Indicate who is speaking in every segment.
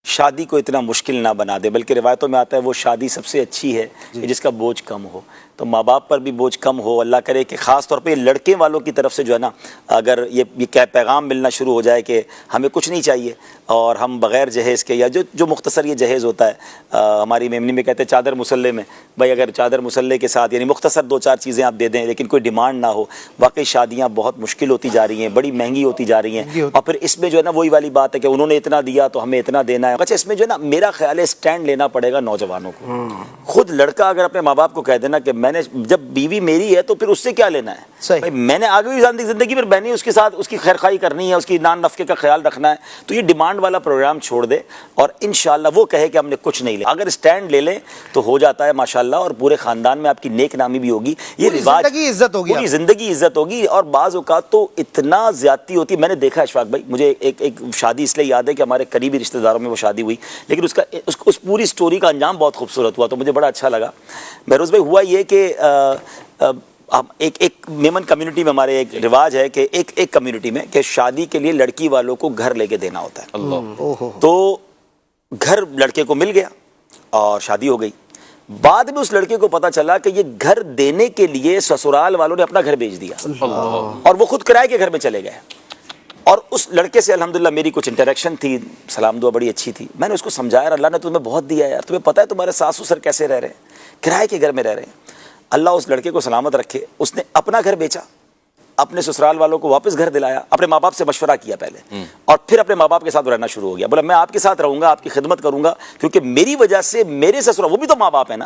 Speaker 1: شادی کو اتنا مشکل نہ بنا دے، بلکہ روایتوں میں آتا ہے وہ شادی سب سے اچھی ہے کہ جس کا بوجھ کم ہو. تو ماں باپ پر بھی بوجھ کم ہو. اللہ کرے کہ خاص طور پہ لڑکے والوں کی طرف سے جو ہے نا، اگر یہ پیغام ملنا شروع ہو جائے کہ ہمیں کچھ نہیں چاہیے اور ہم بغیر جہیز کے، یا جو مختصر یہ جہیز ہوتا ہے، ہماری میمنی میں کہتے ہیں چادر مسلح میں، بھائی اگر چادر مسلح کے ساتھ یعنی مختصر 2-4 چیزیں آپ دے دیں لیکن کوئی ڈیمانڈ نہ ہو. واقعی شادیاں بہت مشکل ہوتی جا رہی ہیں، بڑی مہنگی ہوتی جا رہی ہیں. اور پھر اس میں جو ہے نا وہی والی بات ہے کہ انہوں نے اتنا دیا تو ہمیں اتنا دینا ہے. اچھا اس میں جو ہے نا میرا خیال ہے اسٹینڈ لینا پڑے گا نوجوانوں کو. خود لڑکا اگر اپنے ماں باپ کو کہہ دینا کہ میں نے جب بیوی میری ہے تو پھر اس سے کیا لینا ہے، بھائی میں نے آگے بھی زندگی پر میں نے اس کے ساتھ اس کی خیرخواہی کرنی ہے، اس کی نان نفقے کا خیال رکھنا ہے. تو یہ ڈیمانڈ والا پروگرام چھوڑ دے اور انشاءاللہ وہ کہے کہ ہم نے کچھ نہیں لیا. اگر اسٹینڈ لے لیں تو ہو جاتا ہے ماشاءاللہ، اور پورے خاندان میں آپ کی نیک نامی بھی ہوگی. یہ رواج پوری زندگی عزت ہوگی. اور بعض اوقات تو اتنا زیادتی ہوتی ہے. میں نے دیکھا اشفاق بھائی، مجھے ایک شادی اس لیے یاد ہے کہ ہمارے قریبی رشتہ داروں میں وہ شادی ہوئی، لیکن اس پوری سٹوری کا انجام بہت خوبصورت ہوا تو مجھے بڑا اچھا لگا. بہروز بھائی ہوا یہ کہ ایک میمن کمیونٹی میں ہمارے ایک رواج ہے کہ ایک کمیونٹی میں کہ شادی کے لیے لڑکی والوں کو گھر لے کے دینا ہوتا ہے. تو گھر لڑکے کو مل گیا اور شادی ہو گئی. بعد میں اس لڑکے کو پتا چلا کہ یہ گھر دینے کے لیے سسرال والوں نے اپنا گھر بیچ دیا اور وہ خود کرائے کے گھر میں چلے گئے. اور اس لڑکے سے الحمدللہ میری کچھ انٹریکشن تھی، سلام دعا بڑی اچھی تھی. میں نے اس کو سمجھایا اللہ نے تمہیں بہت دیا ہے یار، تمہیں پتہ ہے تمہارے ساس سسر کیسے رہ رہے ہیں، کرائے کے گھر میں رہ رہے ہیں. اللہ اس لڑکے کو سلامت رکھے، اس نے اپنا گھر بیچا، اپنے سسرال والوں کو واپس گھر دلایا، اپنے ماں باپ سے مشورہ کیا پہلے اور پھر اپنے ماں باپ کے ساتھ رہنا شروع ہو گیا. بولا میں آپ کے ساتھ رہوں گا، آپ کی خدمت کروں گا، کیونکہ میری وجہ سے میرے سسرال، وہ بھی تو ماں باپ ہے نا،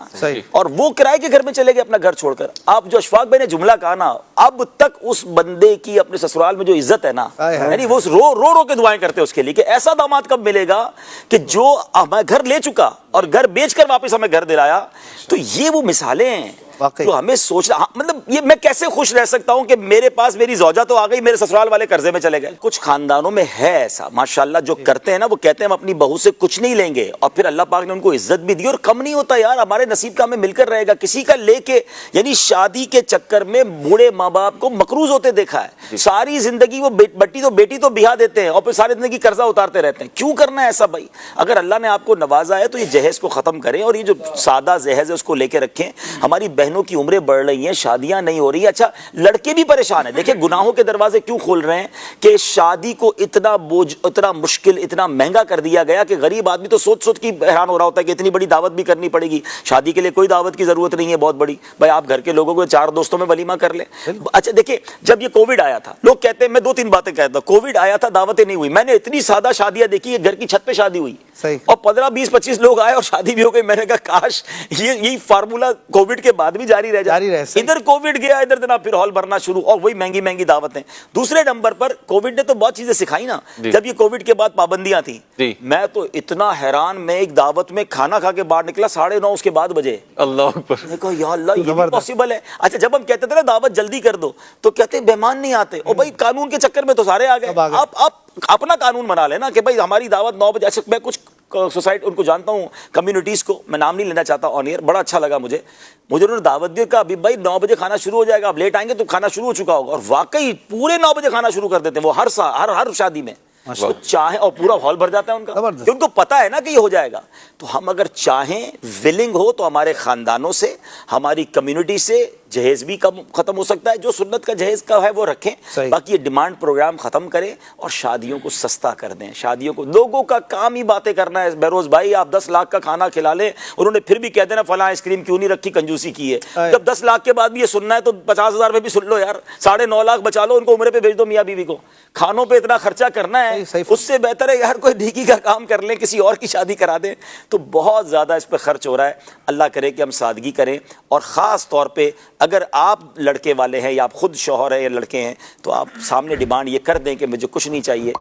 Speaker 1: اور وہ کرائے کے گھر میں چلے گئے اپنا گھر چھوڑ کر. آپ جو اشفاق بھائی نے جملہ کہا نا، اب تک اس بندے کی اپنے سسرال میں جو عزت ہے نا، یعنی وہ رو کے دعائیں کرتے ہیں اس کے لیے کہ ایسا داماد کب ملے گا کہ جو ہمیں گھر لے چکا اور گھر بیچ کر واپس ہمیں گھر دلایا. تو یہ وہ مثالیں ہیں جو ہمیں سوچنا، مطلب یہ میں کیسے خوش رہ سکتا ہوں کہ میرے پاس میری زوجہ تو آ گئی، میرے سسرال والے قرضے میں چلے گئے. کچھ خاندانوں میں ہے ایسا ماشاءاللہ، جو کرتے ہیں نا، وہ کہتے ہیں ہم اپنی بہو سے کچھ نہیں لیں گے، اور پھر اللہ پاک نے ان کو عزت بھی دی. اور کم نہیں ہوتا یار، ہمارے نصیب کا ہمیں مل کر رہے گا. کسی کا لے کے یعنی شادی کے چکر میں بوڑھے ماں باپ کو مقروض ہوتے دیکھا ہے. ساری زندگی وہ بیٹی تو بیاہ دیتے ہیں اور پھر ساری زندگی قرضہ اتارتے رہتے ہیں. کیوں کرنا ہے ایسا بھائی؟ اگر اللہ نے آپ کو نوازا ہے تو یہ جہیز کو ختم کریں اور یہ جو سادہ جہیز ہے اس کو لے کے رکھیں. ہماری بہنوں کی عمریں بڑھ رہی ہیں، شادیاں نہیں ہو رہی. اچھا لڑکے بھی پریشان ہیں. دیکھیں گناہوں کے دروازے کیوں کھول رہے ہیں کہ شادی کو اتنا بوجھ، اتنا مشکل، اتنا مہنگا کر دیا گیا کہ غریب آدمی تو سوچ کے حیران ہو رہا ہوتا ہے کہ اتنی بڑی دعوت بھی کرنی پڑے گی. شادی کے لیے کوئی دعوت کی ضرورت نہیں ہے بہت بڑی، بھائی آپ گھر کے لوگوں کو 4 دوستوں میں ولیمہ کر لیں. اچھا دیکھیں جب یہ کووڈ آیا تھا، لوگ کہتے ہیں، میں 2-3 باتیں کہتا ہوں، کووڈ آیا تھا دعوتیں نہیں ہوئی. میں نے اتنی سادہ شادیاں دیکھی، گھر کی چھت پہ شادی ہوئی اور 15-20-25 لوگ آئے اور شادی بھی ہو گئی. میں نے کہا کاش یہی فارمولا کووڈ کے بعد بھی جاری رہ جائے. ادھر کووڈ گیا، ادھر جناب پھر ہال بھرنا شروع اور وہی مہنگی دعوتیں. دوسرے نمبر پر کووڈ نے تو بہت چیزیں سکھائی نا. جب یہ کووڈ کے بعد پابندیاں تھیں، میں تو اتنا حیران، میں ایک دعوت میں کھانا کھا کے باہر نکلا 9:30 اس کے بعد بجے. اللہ اکبر. میں کہا یا اللہ یہ بھی پاسبل ہے. اچھا جب ہم کہتے تھے نا دعوت جلدی کر دو تو کہتے مہمان نہیں آتے. اور بھائی قانون کے چکر میں تو سارے آ گئے. آپ اپنا قانون بنا لینا کہ بھائی ہماری دعوت 9 بجے. اچھا میں کچھ سوسائٹی ان کو جانتا ہوں، کمیونٹیز کو، میں نام نہیں لینا چاہتا آن ایئر، بڑا اچھا لگا مجھے انہوں نے دعوت دی. کہا ابھی بھائی 9 بجے کھانا شروع ہو جائے گا، آپ لیٹ آئیں گے تو کھانا شروع ہو چکا ہوگا. اور واقعی پورے 9 بجے کھانا شروع کر دیتے ہیں وہ ہر شادی میں. وہ چاہیں اور پورا ہال بھر جاتا ہے ان کا، کہ ان کو پتا ہے نا کہ یہ ہو جائے گا. تو ہم اگر چاہیں، ولنگ ہو، تو ہمارے خاندانوں سے، ہماری کمیونٹی سے جہیز بھی کم ختم ہو سکتا ہے. جو سنت کا جہیز کا ہے وہ رکھیں، باقی یہ ڈیمانڈ پروگرام ختم کریں اور شادیوں کو سستا کر دیں. شادیوں کو، لوگوں کا کام ہی باتیں کرنا ہے. بہروز بھائی آپ 10 لاکھ کا کھانا کھلا لیں، انہوں نے پھر بھی کہہ دینا فلاں آئس کریم کیوں نہیں رکھی، کنجوسی کی ہے. جب 10 لاکھ کے بعد بھی یہ سننا ہے تو 50,000 میں بھی سن لو یار، 9.5 لاکھ بچا لو، ان کو عمرے پہ بھیج دو میاں بیوی کو. کھانوں پہ اتنا خرچہ کرنا ہے، اس سے بہتر ہے یار کوئی نیکی کا کام کر لیں، کسی اور کی شادی کرا دیں. تو بہت زیادہ اس پہ خرچ ہو رہا ہے. اللہ کرے کہ ہم سادگی کریں. اور خاص طور پہ اگر آپ لڑکے والے ہیں یا آپ خود شوہر ہیں یا لڑکے ہیں تو آپ سامنے ڈیمانڈ یہ کر دیں کہ مجھے کچھ نہیں چاہیے.